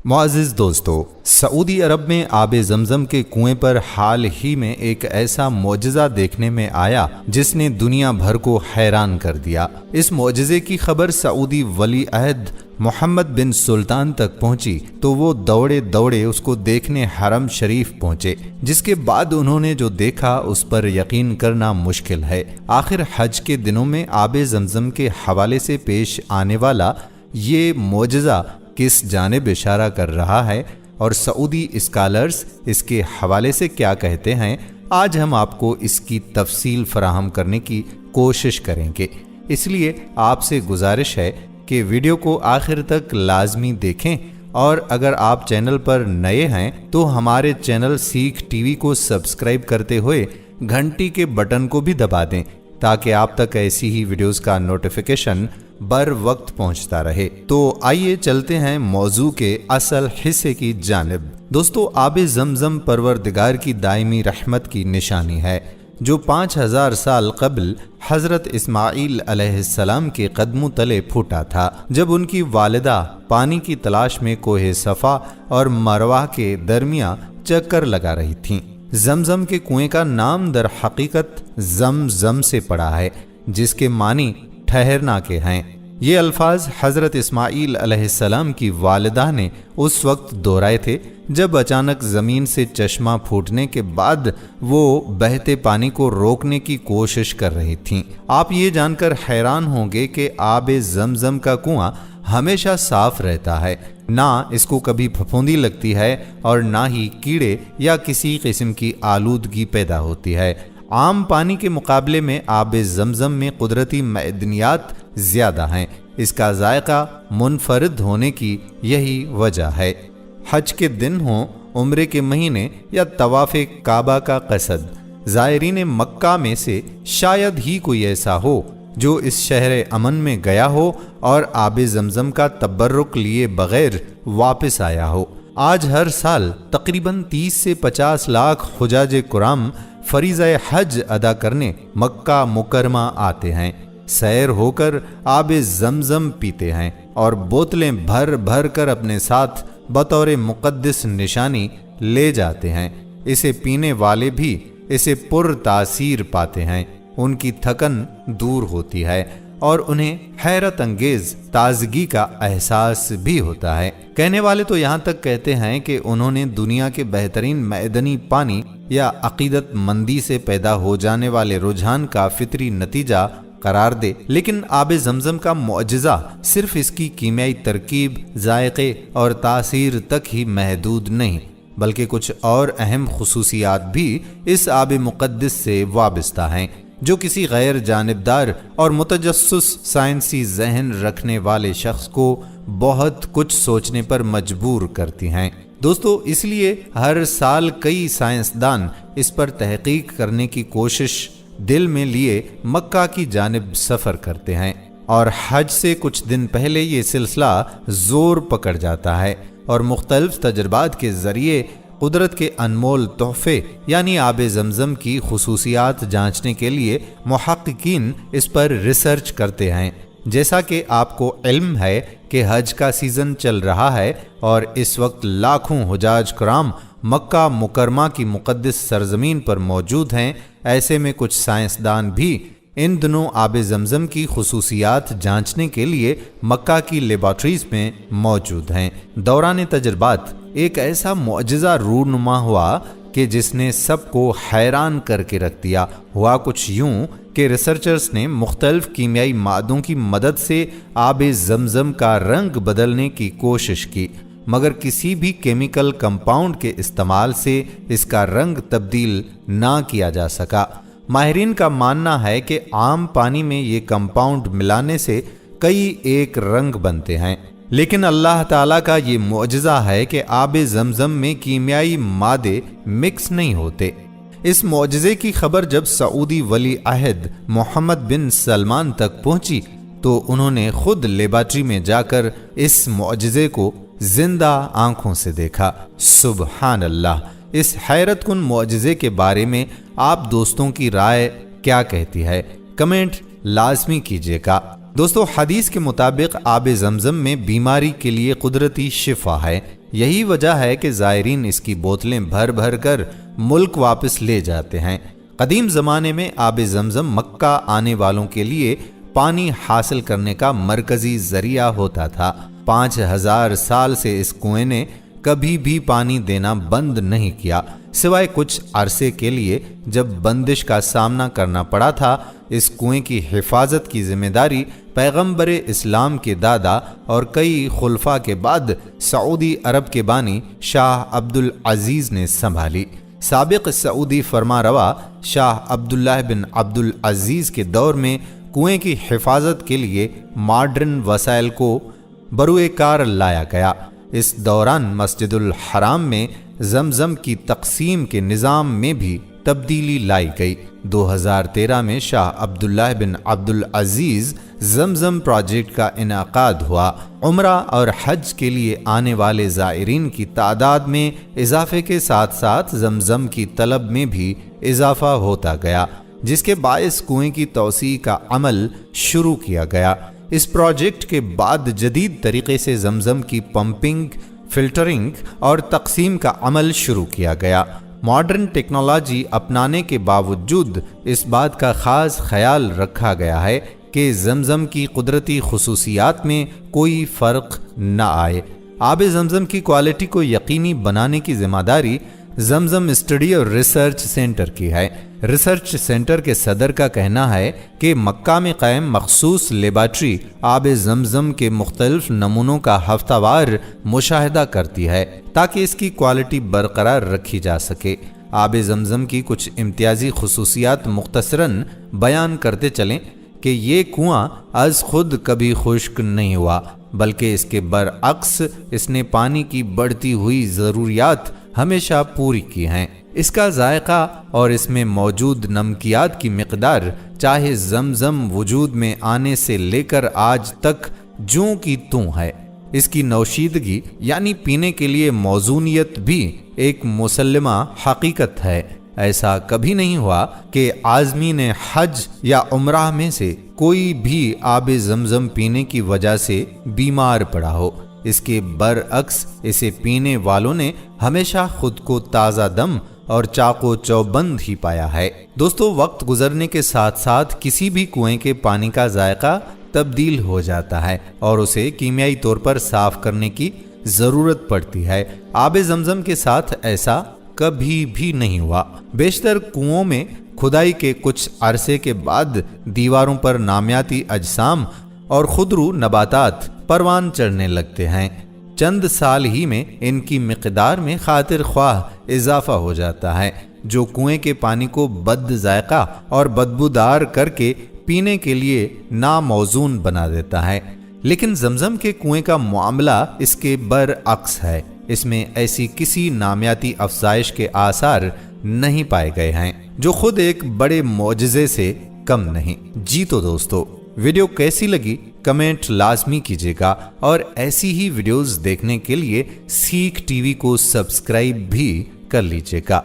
मुअज़्ज़िज़ दोस्तों, सऊदी अरब में आब ज़मज़म के कुएं पर हाल ही में एक ऐसा मोजज़ा देखने में आया जिसने दुनिया भर को हैरान कर दिया। इस मोजज़े की खबर सऊदी वली अहद मोहम्मद बिन सुल्तान तक पहुंची तो वो दौड़े दौड़े उसको देखने हरम शरीफ पहुंचे, जिसके बाद उन्होंने जो देखा उस पर यकीन करना मुश्किल है। आखिर हज के दिनों में आब ज़मज़म के हवाले से पेश आने वाला ये मोजज़ा किस जानिब इशारा कर रहा है और सऊदी स्कॉलर्स इसके हवाले से क्या कहते हैं, आज हम आपको इसकी तफसील फराहम करने की कोशिश करेंगे। इसलिए आपसे गुजारिश है कि वीडियो को आखिर तक लाजमी देखें और अगर आप चैनल पर नए हैं तो हमारे चैनल सीख टीवी को सब्सक्राइब करते हुए घंटी के बटन को भी दबा दें ताकि आप तक ऐसी ही वीडियोस का नोटिफिकेशन बर वक्त पहुंचता रहे। तो आइए चलते हैं मौजू के असल हिस्से की जानिब। दोस्तों, आब ज़मज़म परवरदिगार की दायमी रहमत की निशानी है जो 5000 साल कबल हज़रत इस्माईल अलैहिस्सलाम के कदमों तले फूटा था, जब उनकी वालिदा पानी की तलाश में कोहे सफ़ा और मरवा के दरमिया चक्कर लगा रही थीं। ज़मज़म के कुएं का नाम दर हकीकत ज़म से पड़ा है, जिसके मानी ठहरना के हैं। ये अल्फाज हज़रत इस्माईल अलैहिस्सलाम की वालिदा ने उस वक्त दोहराए थे जब अचानक ज़मीन से चश्मा फूटने के बाद वो बहते पानी को रोकने की कोशिश कर रही थीं। आप ये जानकर हैरान होंगे कि आब ज़मज़म का कुआं हमेशा साफ रहता है, ना इसको कभी फफूंदी लगती है और ना ही कीड़े या किसी किस्म की आलूदगी पैदा होती है। आम पानी के मुकाबले में आब ज़मज़म में कुदरती मअदनियात ज़्यादा हैं। इसका जायका मुनफरिद होने की यही वजह है। हज के दिन हों, उम्रे के महीने या तवाफ़े काबा का कसद, ज़ायरीन मक्का में से शायद ही कोई ऐसा हो जो इस शहर अमन में गया हो और आब ज़मज़म का तबर्रुक लिए बग़ैर वापस आया हो। आज हर साल तकरीबन 30 से 50 लाख हुजाज कुराम फरीज़ा हज अदा करने मक्का मुकरमा आते हैं, सैर होकर आब ज़मज़म पीते हैं और बोतलें भर भर कर अपने साथ बतौर मुक़द्दस निशानी ले जाते हैं। इसे पीने वाले भी इसे पुरतासीर पाते हैं, उनकी थकन दूर होती है और उन्हें हैरत अंगेज ताजगी का एहसास भी होता है। कहने वाले तो यहाँ तक कहते हैं कि उन्होंने दुनिया के बेहतरीन मैदनी पानी या अकीदत मंदी से पैदा हो जाने वाले रुझान का फितरी नतीजा करार दे, लेकिन आब ज़मज़म का मुअजिज़ा सिर्फ इसकी कीमियाई तरकीब, जायके और तासीर तक ही महदूद नहीं, बल्कि कुछ और अहम खुसूसियात भी इस आब मुक़द्दस से वाबस्ता हैं जो किसी गैर जानिबदार और मुतजस्सिस साइंसी जहन रखने वाले शख्स को बहुत कुछ सोचने पर मजबूर करती हैं। दोस्तों, इसलिए हर साल कई साइंसदान इस पर तहकीक करने की कोशिश दिल में लिए मक्का की जानिब सफ़र करते हैं और हज से कुछ दिन पहले ये सिलसिला जोर पकड़ जाता है और मुख्तलिफ तजर्बात के ज़रिए कुदरत के अनमोल तोहफे यानी आब ज़मज़म की खुसूसियात जांचने के लिए मुहक्किकीन इस पर रिसर्च करते हैं। जैसा कि आपको इल्म है कि हज का सीज़न चल रहा है और इस वक्त लाखों हुजाज कराम मक्का मुकरमा की मुक़द्दस सरजमीन पर मौजूद हैं, ऐसे में कुछ साइंसदान भी इन दिनों आब ज़मज़म की खुसूसियात जांचने के लिए मक्का की लेबॉर्ट्रीज़ में मौजूद हैं। दौरान तजर्बात एक ऐसा मुअजिज़ा रूनुमा हुआ कि जिसने सबको हैरान करके रख दिया। हुआ कुछ यूं कि रिसर्चर्स ने मुख्तलिफ कीमियाई मादों की मदद से आब ज़मज़म का रंग बदलने की कोशिश की, मगर किसी भी केमिकल कंपाउंड के इस्तेमाल से इसका रंग तब्दील ना किया जा सका। माहिरीन का मानना है कि आम पानी में ये कंपाउंड मिलाने से कई एक रंग बनते हैं, लेकिन अल्लाह ताला का ये मुअजिज़ा है कि आब ज़मज़म में कीमियाई मादे मिक्स नहीं होते। इस मुअजिज़े की खबर जब सऊदी वली अहद मोहम्मद बिन सलमान तक पहुंची तो उन्होंने खुद लेबॉर्ट्री में जाकर इस मुअजिज़े को जिंदा आंखों से देखा। सुबहान अल्लाह। इस हैरत कुन मुअजिज़े के बारे में आप दोस्तों की राय क्या कहती है, कमेंट लाजमी कीजिएगा। दोस्तों, हदीस के मुताबिक आब ज़मज़म में बीमारी के लिए कुदरती शिफा है। یہی وجہ ہے کہ زائرین اس کی بوتلیں بھر بھر کر ملک واپس لے جاتے ہیں۔ قدیم زمانے میں آب زمزم مکہ آنے والوں کے لیے پانی حاصل کرنے کا مرکزی ذریعہ ہوتا تھا۔ 5000 سال سے اس کنویں نے کبھی بھی پانی دینا بند نہیں کیا، سوائے کچھ عرصے کے لیے جب بندش کا سامنا کرنا پڑا تھا۔ اس کنویں کی حفاظت کی ذمہ داری پیغمبر اسلام کے دادا اور کئی خلفاء کے بعد سعودی عرب کے بانی شاہ عبد العزیز نے سنبھالی۔ سابق سعودی فرما روا شاہ عبداللہ بن عبد العزیز کے دور میں کنویں کی حفاظت کے لیے ماڈرن وسائل کو بروئے کار لایا گیا۔ اس دوران مسجد الحرام میں زمزم کی تقسیم کے نظام میں بھی تبدیلی لائی گئی۔ 2013 میں شاہ عبداللہ بن عبد العزیز زمزم پروجیکٹ کا انعقاد ہوا۔ عمرہ اور حج کے لیے آنے والے زائرین کی تعداد میں اضافے کے ساتھ ساتھ زمزم کی طلب میں بھی اضافہ ہوتا گیا، جس کے باعث کنویں کی توسیع کا عمل شروع کیا گیا۔ اس پروجیکٹ کے بعد جدید طریقے سے زمزم کی پمپنگ، فلٹرنگ اور تقسیم کا عمل شروع کیا گیا۔ ماڈرن ٹیکنالوجی اپنانے کے باوجود اس بات کا خاص خیال رکھا گیا ہے کہ زمزم کی قدرتی خصوصیات میں کوئی فرق نہ آئے۔ آب زمزم کی کوالٹی کو یقینی بنانے کی ذمہ داری زمزم اسٹڈی اور ریسرچ سینٹر کی ہے۔ ریسرچ سینٹر کے صدر کا کہنا ہے کہ مکہ میں قائم مخصوص لیبارٹری آب زمزم کے مختلف نمونوں کا ہفتہ وار مشاہدہ کرتی ہے تاکہ اس کی کوالٹی برقرار رکھی جا سکے۔ آب زمزم کی کچھ امتیازی خصوصیات مختصراً بیان کرتے چلیں کہ یہ کنواں از خود کبھی خشک نہیں ہوا، بلکہ اس کے برعکس اس نے پانی کی بڑھتی ہوئی ضروریات ہمیشہ پوری کی ہیں۔ اس کا ذائقہ اور اس میں موجود نمکیات کی مقدار چاہے زمزم وجود میں آنے سے لے کر آج تک جوں کی توں ہے۔ اس کی نوشیدگی یعنی پینے کے لیے موزونیت بھی ایک مسلمہ حقیقت ہے۔ ایسا کبھی نہیں ہوا کہ عازمین حج یا عمرہ میں سے کوئی بھی آب زمزم پینے کی وجہ سے بیمار پڑا ہو۔ اس کے برعکس اسے پینے والوں نے ہمیشہ خود کو تازہ دم اور چاق و چوبند ہی پایا ہے۔ دوستو، وقت گزرنے کے ساتھ ساتھ کسی بھی کنویں کے پانی کا ذائقہ تبدیل ہو جاتا ہے اور اسے کیمیائی طور پر صاف کرنے کی ضرورت پڑتی ہے۔ آب زمزم کے ساتھ ایسا کبھی بھی نہیں ہوا۔ بیشتر کنوؤں میں کھدائی کے کچھ عرصے کے بعد دیواروں پر نامیاتی اجسام اور خودرو نباتات پروان چڑھنے لگتے ہیں۔ چند سال ہی میں ان کی مقدار میں خاطر خواہ اضافہ ہو جاتا ہے، جو کنویں کے پانی کو بد ذائقہ اور بدبودار کر کے پینے کے لیے ناموزون بنا دیتا ہے۔ لیکن زمزم کے کنویں کا معاملہ اس کے برعکس ہے۔ اس میں ایسی کسی نامیاتی افزائش کے آثار نہیں پائے گئے ہیں، جو خود ایک بڑے معجزے سے کم نہیں۔ جی تو دوستو، ویڈیو کیسی لگی کمنٹ لازمی کیجیے گا، اور ایسی ہی ویڈیوز دیکھنے کے لیے سیکھ ٹی وی کو سبسکرائب بھی کر لیجیے گا۔